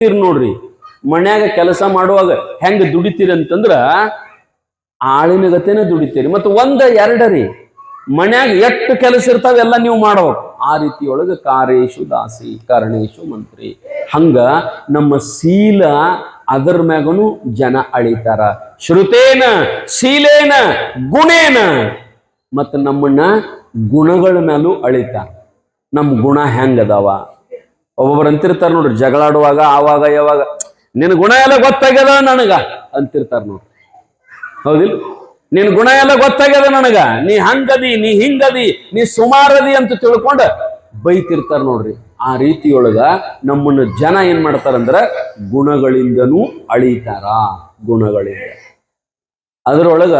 ನೋಡ್ರಿ, ಮನ್ಯಾಗ ಕೆಲಸ ಮಾಡುವಾಗ ಹೆಂಗ ದುಡಿತೀರಿ ಅಂತಂದ್ರ ಆಳಿನ ಗತೆನ ದುಡಿತೀರಿ. ಮತ್ತು ಒಂದ ಎರಡರಿ ಮನ್ಯಾಗ ಎಷ್ಟು ಕೆಲಸ ಇರ್ತಾವೆಲ್ಲ ನೀವು ಮಾಡ್ಬೇಕು. ಆ ರೀತಿಯೊಳಗೆ ಕಾರೇಶು ದಾಸಿ ಕರ್ಣೇಶು ಮಂತ್ರಿ. ಹಂಗ ನಮ್ಮ ಶೀಲ ಅದರ ಮ್ಯಾಗನು ಜನ ಅಳಿತಾರ. ಶ್ರುತೇನ ಶೀಲೇನ ಗುಣೇನ. ಮತ್ತ ನಮ್ಮನ್ನ ಗುಣಗಳ ಮೇಲೂ ಅಳಿತಾರ. ನಮ್ಮ ಗುಣ ಹೆಂಗದಾವ. ಒಬ್ಬೊಬ್ರು ಅಂತಿರ್ತಾರ ನೋಡ್ರಿ, ಜಗಳಾಡುವಾಗ ಆವಾಗ ಯಾವಾಗ ನಿನ್ ಗುಣ ಎಲ್ಲ ಗೊತ್ತಾಗ್ಯದ ನನಗ ಅಂತಿರ್ತಾರ ನೋಡ್ರಿ. ಹೌದಿಲ್ಲ? ನಿನ್ ಗುಣ ಎಲ್ಲ ಗೊತ್ತಾಗ್ಯದ ನನಗ, ನೀ ಹಂಗದಿ, ನೀ ಹಿಂಗದಿ, ನೀ ಸುಮಾರದಿ ಅಂತ ತಿಳ್ಕೊಂಡ ಬೈತಿರ್ತಾರ ನೋಡ್ರಿ. ಆ ರೀತಿಯೊಳಗ ನಮ್ಮನ್ನ ಜನ ಏನ್ ಮಾಡ್ತಾರಂದ್ರ ಗುಣಗಳಿಂದನೂ ಅಳಿತಾರ. ಗುಣಗಳಿಂದ ಅದರೊಳಗ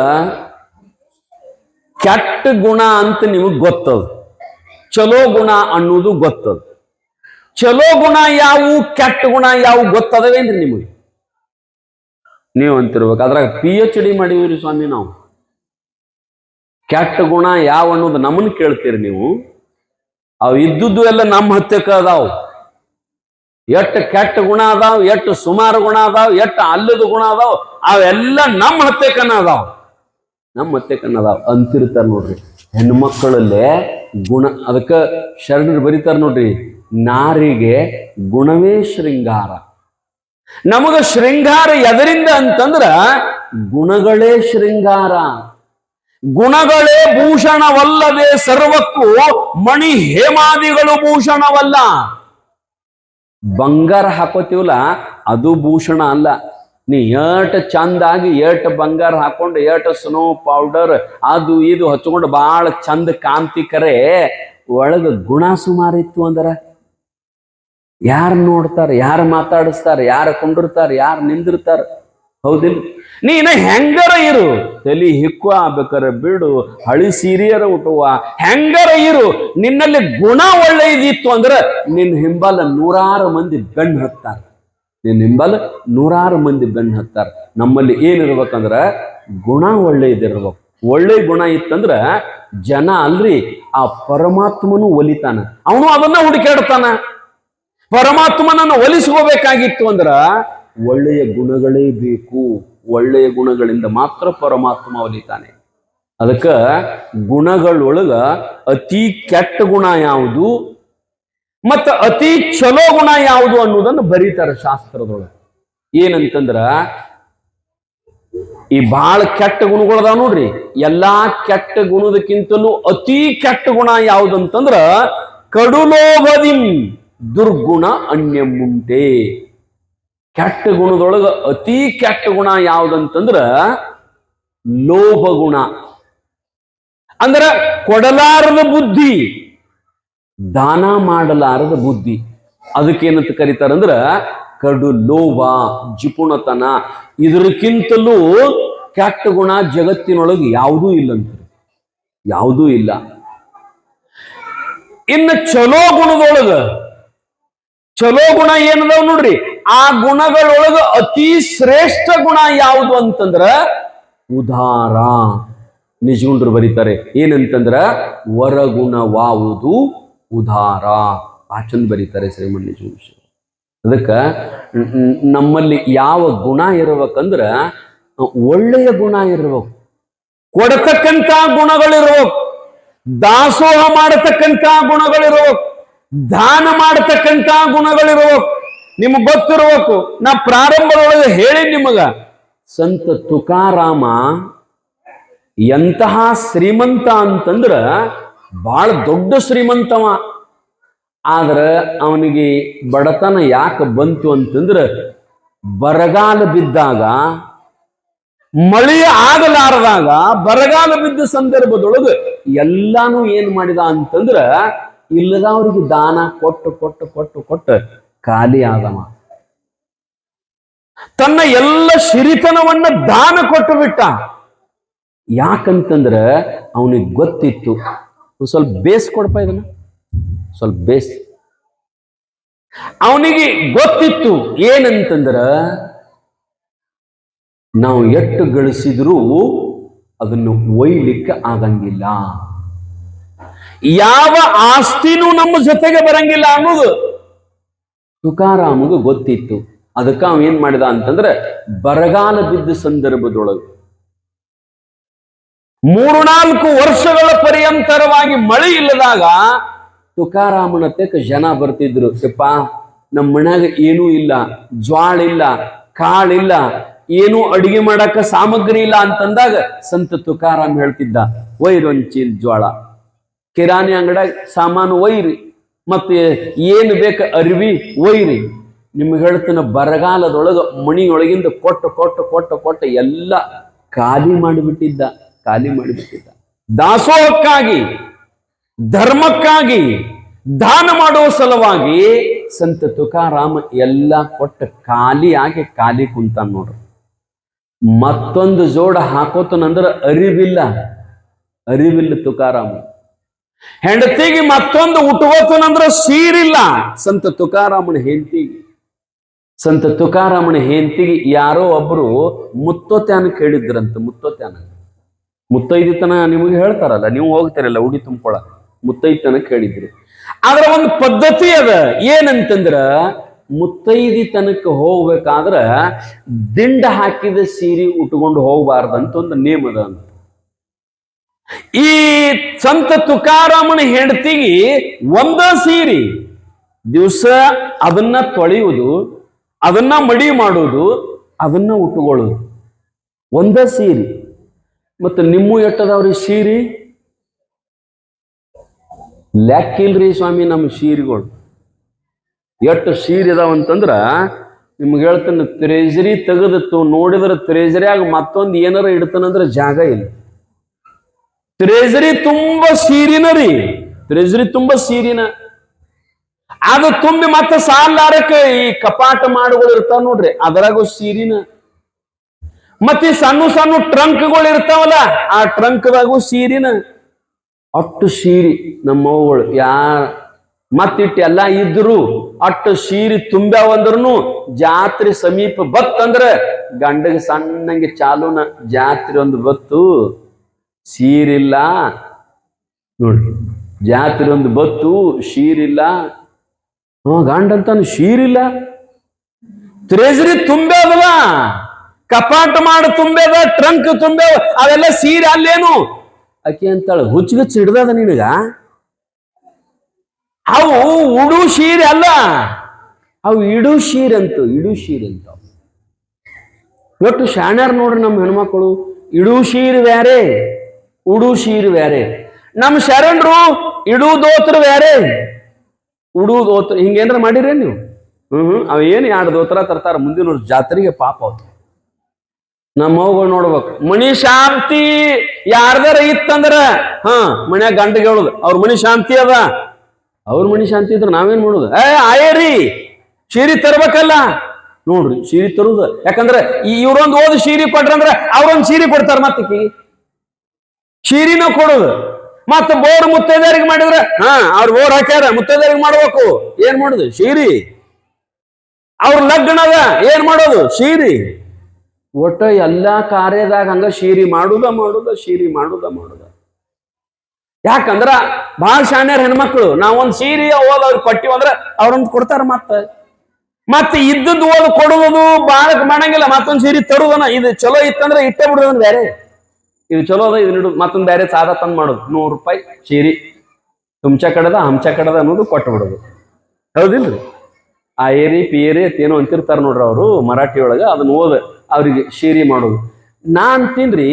ಕೆಟ್ಟ ಗುಣ ಅಂತ ನಿಮಗ್ ಗೊತ್ತದ, ಚಲೋ ಗುಣ ಅನ್ನೋದು ಗೊತ್ತದ. ಚಲೋ ಗುಣ ಯಾವು, ಕೆಟ್ಟ ಗುಣ ಯಾವು ಗೊತ್ತದವೇನ್ರಿ ನಿಮಗೆ? ನೀವು ಅಂತಿರ್ಬೇಕು, ಅದ್ರಾಗ PhD ಮಾಡಿವ್ರಿ ಸ್ವಾಮಿ ನಾವು. ಕೆಟ್ಟ ಗುಣ ಯಾವ ಅನ್ನೋದು ನಮ್ಮನ್ನ ಕೇಳ್ತೀರಿ ನೀವು? ಅವು ಇದ್ದುದ್ದು ಎಲ್ಲ ನಮ್ಮ ಹತ್ಯಕ ಅದಾವ. ಎಷ್ಟು ಕೆಟ್ಟ ಗುಣ ಅದಾವ, ಎಷ್ಟು ಸುಮಾರು ಗುಣ ಅದಾವ, ಎಷ್ಟು ಅಲ್ಲದ ಗುಣ ಅದಾವ, ಅವೆಲ್ಲ ನಮ್ಮ ಹತ್ಯಕನ ಅದಾವ. ನಮ್ಮ ಹತ್ಯಕನ ಅದಾವ ಅಂತಿರ್ತಾರ ನೋಡ್ರಿ. ಹೆಣ್ಮಕ್ಕಳಲ್ಲೇ ಗುಣ, ಅದಕ್ಕ ಶರಣರು ಬರೀತಾರ ನೋಡ್ರಿ, ನಾರಿಗೆ ಗುಣವೇ ಶೃಂಗಾರ. ನಮಗ ಶೃಂಗಾರ ಎದರಿಂದ ಅಂತಂದ್ರ ಗುಣಗಳೇ ಶೃಂಗಾರ. ಗುಣಗಳೇ ಭೂಷಣವಲ್ಲದೆ ಸರ್ವಕ್ಕೂ ಮಣಿ ಹೇಮಾದಿಗಳು ಭೂಷಣವಲ್ಲ. ಬಂಗಾರ ಹಾಕೋತೀವಲ್ಲ ಅದು ಭೂಷಣ ಅಲ್ಲ. ನೀ ಏಟ್ ಚಂದಾಗಿ ಏಟ್ ಬಂಗಾರ ಹಾಕೊಂಡು ಏಟ್ ಸ್ನೋ ಪೌಡರ್ ಅದು ಇದು ಹಚ್ಕೊಂಡು ಬಹಳ ಚಂದ ಕಾಂತಿ ಕರೆ ಒಳಗ ಗುಣ ಸುಮಾರಿತ್ತು ಅಂದ್ರ ಯಾರು ನೋಡ್ತಾರ, ಯಾರು ಮಾತಾಡಿಸ್ತಾರ, ಯಾರು ಕುಂಡಿರ್ತಾರ, ಯಾರು ನಿಂದಿರ್ತಾರ? ಹೌದಿಲ್ಲ? ನೀನ ಹೆಂಗರ ಇರು, ತಲಿ ಹಿಕ್ಕು ಆಗ್ಬೇಕಾರ ಬಿಡು, ಹಳಿ ಸೀರಿಯರ ಉಟ್ಟುವ, ಹೆಂಗರ ಇರು, ನಿನ್ನಲ್ಲಿ ಗುಣ ಒಳ್ಳೆಯದಿತ್ತು ಅಂದ್ರೆ ನಿನ್ನ ಹಿಂಬಾಲ 100 ಮಂದಿ ಬೆನ್ನು ಹತ್ತಾರ. ನಿನ್ನ ಹಿಂಬಾಲ 100 ಮಂದಿ ಬೆನ್ನು ಹತ್ತಾರ. ನಮ್ಮಲ್ಲಿ ಏನಿರ್ಬೇಕಂದ್ರ ಗುಣ ಒಳ್ಳೆಯದಿರ್ಬೇಕು. ಒಳ್ಳೆ ಗುಣ ಇತ್ತಂದ್ರ ಜನ ಅಲ್ರಿ, ಆ ಪರಮಾತ್ಮನು ಒಲಿತಾನ, ಅವನು ಅದನ್ನ ಹುಡುಕಾಡ್ತಾನ. ಪರಮಾತ್ಮನನ್ನು ಒಲಿಸ್ಕೋಬೇಕಾಗಿತ್ತು ಅಂದ್ರ ಒಳ್ಳೆಯ ಗುಣಗಳೇ ಬೇಕು. ಒಳ್ಳೆಯ ಗುಣಗಳಿಂದ ಮಾತ್ರ ಪರಮಾತ್ಮ ಒಲಿತಾನೆ. ಅದಕ್ಕ ಗುಣಗಳೊಳಗ ಅತಿ ಕೆಟ್ಟ ಗುಣ ಯಾವುದು ಮತ್ತ ಅತಿ ಚಲೋ ಗುಣ ಯಾವುದು ಅನ್ನೋದನ್ನು ಬರೀತಾರೆ ಶಾಸ್ತ್ರದೊಳಗೆ. ಏನಂತಂದ್ರ ಈ ಬಹಳ ಕೆಟ್ಟ ಗುಣಗಳದಾವ ನೋಡ್ರಿ. ಎಲ್ಲಾ ಕೆಟ್ಟ ಗುಣದಕ್ಕಿಂತಲೂ ಅತಿ ಕೆಟ್ಟ ಗುಣ ಯಾವುದಂತಂದ್ರ ಕಡುಲೋಭದಿಂ ದುರ್ಗುಣ ಅನ್ಯಮುಂಟೆ. ಕೆಟ್ಟ ಗುಣದೊಳಗ ಅತಿ ಕೆಟ್ಟ ಗುಣ ಯಾವುದಂತಂದ್ರ ಲೋಭ ಗುಣ. ಅಂದ್ರ ಕೊಡಲಾರದ ಬುದ್ಧಿ, ದಾನ ಮಾಡಲಾರದ ಬುದ್ಧಿ. ಅದಕ್ಕೇನಂತ ಕರೀತಾರಂದ್ರ ಕಡು ಲೋಭ, ಜಿಪುಣತನ. ಇದಕ್ಕಿಂತಲೂ ಕೆಟ್ಟ ಗುಣ ಜಗತ್ತಿನೊಳಗೆ ಯಾವುದೂ ಇಲ್ಲಂತ, ಯಾವುದೂ ಇಲ್ಲ. ಇನ್ನು ಚಲೋ ಗುಣದೊಳಗ ಚಲೋ ಗುಣ ಏನದಾವ್ ನೋಡ್ರಿ, ಆ ಗುಣಗಳೊಳಗ ಅತಿ ಶ್ರೇಷ್ಠ ಗುಣ ಯಾವುದು ಅಂತಂದ್ರ ಉದಾರ. ನಿಜಗುಂಡ್ರು ಬರೀತಾರೆ ಏನಂತಂದ್ರ ವರಗುಣವಾವುದು ಉದಾರ. ಆಚಂದ್ ಬರೀತಾರೆ ಶ್ರೀಮನ್ ನಿಜಗುಂಡ್ರು. ಅದಕ್ಕ ನಮ್ಮಲ್ಲಿ ಯಾವ ಗುಣ ಇರ್ಬೇಕಂದ್ರ ಒಳ್ಳೆಯ ಗುಣ ಇರ್ಬೇಕು, ಕೊಡತಕ್ಕಂತ ಗುಣಗಳಿರ್ಬೇಕು, ದಾಸೋಹ ಮಾಡತಕ್ಕಂತ ಗುಣಗಳಿರ್ಬೇಕು, ದಾನ ಮಾಡತಕ್ಕಂತ ಗುಣಗಳಿರ್ಬೇಕು. ನಿಮಗ್ ಗೊತ್ತಿರ್ಬೇಕು, ನಾ ಪ್ರಾರಂಭದೊಳಗೆ ಹೇಳಿ ನಿಮಗ, ಸಂತ ತುಕಾರಾಮ ಎಂತಹ ಶ್ರೀಮಂತ ಅಂತಂದ್ರ ಬಹಳ ದೊಡ್ಡ ಶ್ರೀಮಂತವ. ಆದ್ರ ಅವನಿಗೆ ಬಡತನ ಯಾಕೆ ಬಂತು ಅಂತಂದ್ರ ಬರಗಾಲ ಬಿದ್ದಾಗ, ಮಳೆ ಆಗಲಾರದಾಗ, ಬರಗಾಲ ಬಿದ್ದ ಸಂದರ್ಭದೊಳಗೆ ಎಲ್ಲಾನು ಏನ್ ಮಾಡಿದ ಅಂತಂದ್ರ ಇಲ್ಲದವ್ರಿಗೆ ದಾನ ಕೊಟ್ಟು ಕೊಟ್ಟು ಕೊಟ್ಟು ಕೊಟ್ಟು ಖಾಲಿ ಆದವ. ತನ್ನ ಎಲ್ಲ ಸಿರಿತನವನ್ನ ದಾನ ಕೊಟ್ಟು ಬಿಟ್ಟ. ಯಾಕಂತಂದ್ರ ಅವನಿಗೆ ಗೊತ್ತಿತ್ತು. ಸ್ವಲ್ಪ ಬೇಸ್ ಕೊಡಪ್ಪ, ಇದನ್ನ ಸ್ವಲ್ಪ ಬೇಸ್. ಅವನಿಗೆ ಗೊತ್ತಿತ್ತು ಏನಂತಂದ್ರ ನಾವು ಎಷ್ಟು ಗಳಿಸಿದ್ರೂ ಅದನ್ನು ಒಯ್ಲಿಕ್ಕೆ ಆಗಂಗಿಲ್ಲ, ಯಾವ ಆಸ್ತಿನೂ ನಮ್ಮ ಜೊತೆಗೆ ಬರಂಗಿಲ್ಲ ಅನ್ನೋದು ತುಕಾರಾಮಗೂ ಗೊತ್ತಿತ್ತು. ಅದಕ್ಕ ಅವ ಏನ್ ಮಾಡಿದ ಅಂತಂದ್ರೆ ಬರಗಾಲ ಬಿದ್ದ ಸಂದರ್ಭದೊಳಗೆ 3-4 ವರ್ಷಗಳ ಪರ್ಯಂತರವಾಗಿ ಮಳೆ ಇಲ್ಲದಾಗ ತುಕಾರಾಮನ ತೆಕ್ಕ ಜನ ಬರ್ತಿದ್ರು. ಯಪ್ಪ, ನಮ್ಮ ಮನ್ಯಾಗ ಏನೂ ಇಲ್ಲ, ಜ್ವಾಳ ಇಲ್ಲ, ಕಾಳಿಲ್ಲ, ಏನು ಅಡಿಗೆ ಮಾಡಕ ಸಾಮಗ್ರಿ ಇಲ್ಲ ಅಂತಂದಾಗ ಸಂತ ತುಕಾರಾಮ್ ಹೇಳ್ತಿದ್ದ, ಒಯ್ರಿ ಒಂದ್ ಚೀಲ್ ಜ್ವಾಳ, ಕಿರಾಣಿ ಅಂಗಡಿಯಾಗ ಸಾಮಾನು ಒಯ್ರಿ, ಮತ್ತೆ ಏನು ಬೇಕ ಅರಿವಿ ಒಯ್ರಿ. ನಿಮ್ಗೆ ಹೇಳ್ತಾನ ಬರಗಾಲದೊಳಗ ಮಣಿಯೊಳಗಿಂದ ಕೊಟ್ಟು ಎಲ್ಲ ಖಾಲಿ ಮಾಡಿಬಿಟ್ಟಿದ್ದ. ದಾಸೋಹಕ್ಕಾಗಿ, ಧರ್ಮಕ್ಕಾಗಿ, ದಾನ ಮಾಡುವ ಸಲುವಾಗಿ ಸಂತ ತುಕಾರಾಮ ಎಲ್ಲ ಕೊಟ್ಟ ಖಾಲಿ ಕುಂತ ನೋಡ್ರಿ. ಮತ್ತೊಂದು ಜೋಡ ಹಾಕೋತನಂದ್ರ ಅರಿವಿಲ್ಲ ತುಕಾರಾಮ. ಹೆಂಡತಿಗೆ ಮತ್ತೊಂದು ಉಟ್ಕೋತನಂದ್ರ ಸೀರಿಲ್ಲ ಸಂತ ತುಕಾರಾಮನ ಹೆಂಡತಿಗೆ ಯಾರೋ ಒಬ್ರು ಮುತ್ತೋತ್ಯಾನ ಕೇಳಿದ್ರಂತ. ಮುತ್ತೈದಿತನ ನಿಮಗೆ ಹೇಳ್ತಾರಲ್ಲ, ನೀವು ಹೋಗ್ತಾರಲ್ಲ ಉಡಿ ತುಂಬ್ಕೊಳ, ಮುತ್ತೈತನ ಕೇಳಿದ್ರಿ. ಆದ್ರ ಒಂದು ಪದ್ಧತಿ ಅದ, ಏನಂತಂದ್ರ ಮುತ್ತೈದಿತನಕ್ಕೆ ಹೋಗ್ಬೇಕಾದ್ರ ದಿಂಡ ಹಾಕಿದ ಸೀರೆ ಉಟ್ಕೊಂಡು ಹೋಗ್ಬಾರ್ದಂತ ಒಂದು ನೇಮ ಅದ ಅಂತ. ಈ ಸಂತ ತುಕಾರಾಮನ ಹೆಂಡತಿಗೆ ಒಂದ ಸೀರೆ, ದಿವಸ ಅದನ್ನ ತೊಳೆಯುವುದು, ಅದನ್ನ ಮಡಿ ಮಾಡುವುದು, ಅದನ್ನ ಉಟ್ಟುಕೊಳ್ಳುವುದು, ಒಂದ ಸೀರೆ. ಮತ್ತೆ ನಿಮ್ಮ ಎಟ್ಟದವ್ರಿ ಸೀರೆ? ಲೆಕ್ಕಿಲ್ರಿ ಸ್ವಾಮಿ ನಮ್ಮ ಸೀರೆಗಳು. ಎಷ್ಟು ಸೀರೆ ಇದಾವಂತಂದ್ರ ನಿಮ್ಗೆ ಹೇಳ್ತಾನೆ, ಟ್ರೆಜರಿ ತೆಗೆದಿತ್ತು ನೋಡಿದ್ರೆ ಟ್ರೆಜರಿಯಾಗ ಮತ್ತೊಂದು ಏನಾರ ಇಡ್ತಾನಂದ್ರೆ ಜಾಗ ಇಲ್ಲ. ಟ್ರೆಜರಿ ತುಂಬ ಸೀರಿನ ಅದು ತುಂಬಿ ಮತ್ತೆ ಸಾಲಾರಕ್ಕೆ ಈ ಕಪಾಟ ಮಾಡುಗಳು ಇರ್ತಾವ ನೋಡ್ರಿ, ಅದರಾಗೂ ಸೀರಿನ. ಮತ್ತೆ ಸಣ್ಣ ಟ್ರಂಕ್ಗಳು ಇರ್ತಾವಲ್ಲ, ಆ ಟ್ರಂಕ್ದಾಗೂ ಸೀರಿನ. ಅಟ್ಟು ಸೀರಿ ನಮ್ಮವುಗಳು ಮತ್ತಿಟ್ಟು ಎಲ್ಲ ಇದ್ರು ಅಟ್ಟು ಸೀರಿ ತುಂಬ್ಯಾವಂದ್ರೂ ಜಾತ್ರೆ ಸಮೀಪ ಬತ್ತಂದ್ರ ಗಂಡಗೆ ಸಣ್ಣಂಗೆ ಚಾಲೂನ, ಜಾತ್ರೆ ಒಂದು ಬತ್ತು ಸೀರಿಲ್ಲ ನೋಡ್ರಿ, ಜಾತ್ರೆ ಒಂದು ಬತ್ತು ಸೀರಿಲ್ಲ. ಗಂಡಂತಾನು ಸೀರಿಲ್ಲ, ಟ್ರೆಜರಿ ತುಂಬ್ಯಾದಲ್ಲ, ಕಪಾಟ ಮಾಡಿ ತುಂಬ್ಯಾದ, ಟ್ರಂಕ್ ತುಂಬ್ಯಾವ, ಅವೆಲ್ಲ ಸೀರೆ ಅಲ್ಲೇನು? ಆಕೆ ಅಂತಾಳ, ಹುಚ್ಚುಗಚ್ಚ ಹಿಡ್ದದ ನಿನಗ, ಅವು ಉಡು ಸೀರೆ ಅಲ್ಲ, ಅವು ಇಡು ಸೀರೆ ಅಂತ. ಒಟ್ಟು ಶಾಣ್ಯಾರ ನೋಡ್ರಿ ನಮ್ಮ ಹೆಣ್ಮಕ್ಳು. ಇಡು ಸೀರೆ ಬ್ಯಾರೆ, ಉಡು ಸೀರೆ ಬ್ಯಾರೆ. ನಮ್ಮ ಶರಣರು ಇಡುದೋತ್ರ ಬ್ಯಾರೆ, ಉಡುದೋತ್ರ. ಹಿಂಗೇನ್ರ ಮಾಡಿರೇ ನೀವು? ಅವ ಏನು 2 ದೋತ್ರ ತರ್ತಾರ ಮುಂದಿನ ವರ್ಷ ಜಾತ್ರೆಗೆ, ಪಾಪ ಅವ್ರು. ನಮ್ಮ ಹೋಗೋಳು ನೋಡ್ಬೇಕು, ಮನಿ ಶಾಂತಿ ಯಾರ್ದಾರ ಇತ್ತಂದ್ರ ಮನ್ಯಾಗ ಗಂಟೆಗೆ ಹೇಳುದು ಅವ್ರ ಮನಿ ಶಾಂತಿ ಅದ. ಅವ್ರ ಮನಿ ಶಾಂತಿ ಇದ್ರ ನಾವೇನ್ ಮಾಡುದು? ಆಯೇರಿ ಸೀರೆ ತರ್ಬೇಕಲ್ಲ ನೋಡ್ರಿ, ಸೀರೆ ತರುದು. ಯಾಕಂದ್ರೆ ಇವ್ರೊಂದು ಓದ್ ಸೀರೆ ಕೊಟ್ರಂದ್ರ ಅವ್ರೊಂದ್ ಸೀರೆ ಕೊಡ್ತಾರ, ಮತ್ತೆ ಸೀರಿನ ಕೊಡುದು. ಮತ್ತ ಬೋರ್ ಮುತ್ತೈದೆಯರಿಗೆ ಮಾಡಿದ್ರ ಅವ್ರ ಬೋರ್ ಹಾಕ್ಯಾರ, ಮುತ್ತೈದೆಯರಿಗೆ ಮಾಡ್ಬೇಕು. ಏನ್ ಮಾಡುದು? ಸೀರೆ. ಅವ್ರ ಲಗ್ನದ ಏನ್ ಮಾಡೋದು? ಸೀರೆ. ಒಟ್ಟ ಎಲ್ಲಾ ಕಾರ್ಯದಾಗ ಹಂಗ ಸೀರೆ ಮಾಡುದ. ಯಾಕಂದ್ರ ಬಹಳ ಶಾಣ್ಯಾರ ಹೆಣ್ಮಕ್ಳು. ನಾವೊಂದ್ ಸೀರೆ ಓದ್ ಅವ್ರಿಗೆ ಕೊಟ್ಟಿವ ಅಂದ್ರ ಅವ್ರೊಂದ್ ಕೊಡ್ತಾರ. ಮತ್ತೆ ಇದ್ದದ್ದು ಓದ್ ಕೊಡುವುದು ಬಾಳಕ್ ಮಾಡಂಗಿಲ್ಲ. ಮತ್ತೊಂದ್ ಸೀರೆ ತರುದನ, ಇದು ಚಲೋ ಇತ್ತಂದ್ರ ಇಟ್ಟೇ ಬಿಡುದನ್ ಬೇರೆ, ಇದು ಚಲೋ ಅದ ಇದು ಇಡುದು. ಮತ್ತೊಂದ್ ಬೇರೆ ಸಾದಾ ತಂದ್ ಮಾಡುದು. 100 ರೂಪಾಯಿ ಸೀರೆ, ತುಮ್ಚ ಕಡದ ಹಂಚ ಕಡದ ಅನ್ನೋದು ಕೊಟ್ಟು ಬಿಡುದು. ಹೌದಿಲ್ರಿ? ಆ ಪಿಯೇರಿ ಏನೋ ಅಂತಿರ್ತಾರ ನೋಡ್ರಿ ಅವರು ಮರಾಠಿ ಒಳಗ, ಅದನ್ನ ಓದ ಅವ್ರಿಗೆ ಸೀರೆ ಮಾಡೋದು. ನಾ ಅಂತೀನ್ರಿ,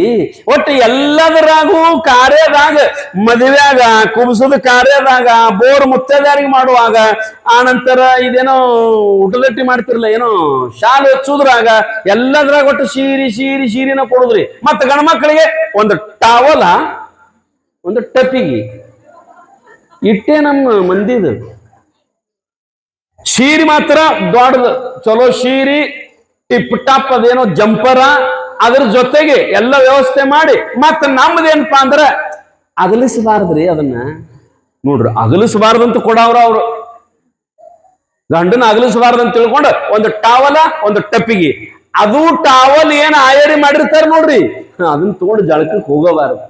ಒಟ್ಟು ಎಲ್ಲದರಾಗೂ ಕಾರ್ಯದಾಗ, ಮದುವೆಯಾಗ, ಕುಬಸದ ಕಾರ್ಯದಾಗ, ಬೋರ್ ಮುತ್ತೈದೆಯರಿಗೆ ಮಾಡುವಾಗ, ಆನಂತರ ಇದೇನೋ ಊಟದಟ್ಟಿ ಮಾಡ್ತಿರ್ಲ, ಏನೋ ಶಾಲೆ ಹಚ್ಚುದ್ರಾಗ, ಎಲ್ಲದ್ರಾಗ ಒಟ್ಟು ಸೀರಿನ ಕೊಡುದ್ರಿ. ಮತ್ತ ಗಂಡ್ಮಕ್ಳಿಗೆ ಒಂದು ಟಾವಲ, ಒಂದು ಟಪಿಗಿ ಇಟ್ಟೆ ನಮ್ಮ ಮಂದಿದು. ಸೀರೆ ಮಾತ್ರ ದೊಡ್ಡದು ಚಲೋ ಸೀರೆ, ಟಿಪ್ ಟಾಪ್ ಅದೇನೋ ಜಂಪರ, ಅದ್ರ ಜೊತೆಗೆ ಎಲ್ಲ ವ್ಯವಸ್ಥೆ ಮಾಡಿ. ಮತ್ತ ನಮ್ದೇನಪ್ಪಾ ಅಂದ್ರ ಅಗಲಿಸಬಾರ್ದ್ರಿ ಅದನ್ನ ನೋಡ್ರಿ, ಅಗಲಿಸಬಾರ್ದಂತ ಕೊಡವ್ರ ಅವ್ರು. ಗಂಡನ ಅಗಲಿಸಬಾರ್ದಂತ ತಿಳ್ಕೊಂಡು ಒಂದು ಟಾವಲ, ಒಂದು ಟಪ್ಪಿಗೆ. ಅದು ಟಾವಲ್ ಏನ್ ಆಯರಿ ಮಾಡಿರ್ತಾರ ನೋಡ್ರಿ, ಅದನ್ನ ತಗೊಂಡು ಜಳಕಕ್ಕೆ ಹೋಗಬಾರ್ದು.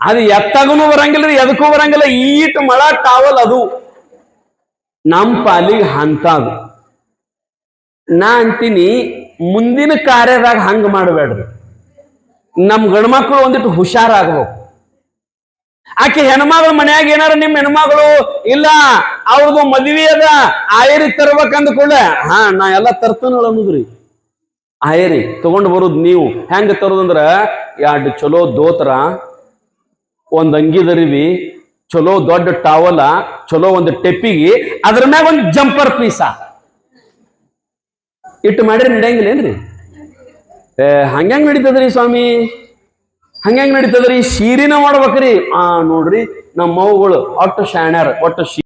ಅದು ಎತ್ತಾಗನು ಬರಂಗಿಲ್ರಿ, ಎದಕ್ಕೂ ಬರಂಗಿಲ್ಲ. ಈಟ್ ಮಳ ಟಾವಲ್ ಅದು ನಮ್ಮ ಪಾಲಿಗೆ ಅಂತದು. ನಾ ಅಂತೀನಿ ಮುಂದಿನ ಕಾರ್ಯದಾಗ ಹಂಗ ಮಾಡಬೇಡ್ರಿ. ನಮ್ ಗಂಡ್ಮಕ್ಳು ಒಂದಿಟ್ಟು ಹುಷಾರಾಗ್ಬೇಕು. ಆಕೆ ಹೆಣ್ಮಗಳು ಮನ್ಯಾಗ ಏನಾರ ನಿಮ್ ಹೆಣ್ಮಗಳು ಇಲ್ಲ ಅವ್ರದ್ದು ಮದ್ವಿ ಅದ ಆಯರಿ ತರ್ಬೇಕಂದ ಕೂಡ ಹಾ ನಾ ಎಲ್ಲ ತರ್ತನಳ ಅನ್ನುದ್ರಿ. ಆಯರಿ ತಗೊಂಡ್ ಬರುದ್ ನೀವು ಹೆಂಗ ತರೋದಂದ್ರ 2 ಚಲೋ ದೋತ್ರ, ಒಂದ್ ಅಂಗಿದರಿವಿ, ಚಲೋ ದೊಡ್ಡ ಟಾವಲ, ಚಲೋ ಒಂದು ಟೆಪ್ಪಿಗಿ, ಅದ್ರ ಮ್ಯಾಗ ಒಂದ್ ಜಂಪರ್ ಪೀಸ ಇಟ್ಟು ಮಾಡಿದ್ರೆ ನಡೆಯಂಗಿಲ್ಲೇನ್ರಿ? ಹಂಗ್ಯಾಂಗ್ ನಡೀತದ್ರಿ ಸ್ವಾಮಿ? ಹಂಗ್ಯಾಂಗ್ ನಡೀತದ್ರಿ? ಸೀರಿನ ಮಾಡ್ಬೇಕ್ರಿ. ನೋಡ್ರಿ ನಮ್ಮ ಮವುಗಳು ಒಟ್ಟು ಶಾಣ್ಯಾರ, ಒಟ್ಟು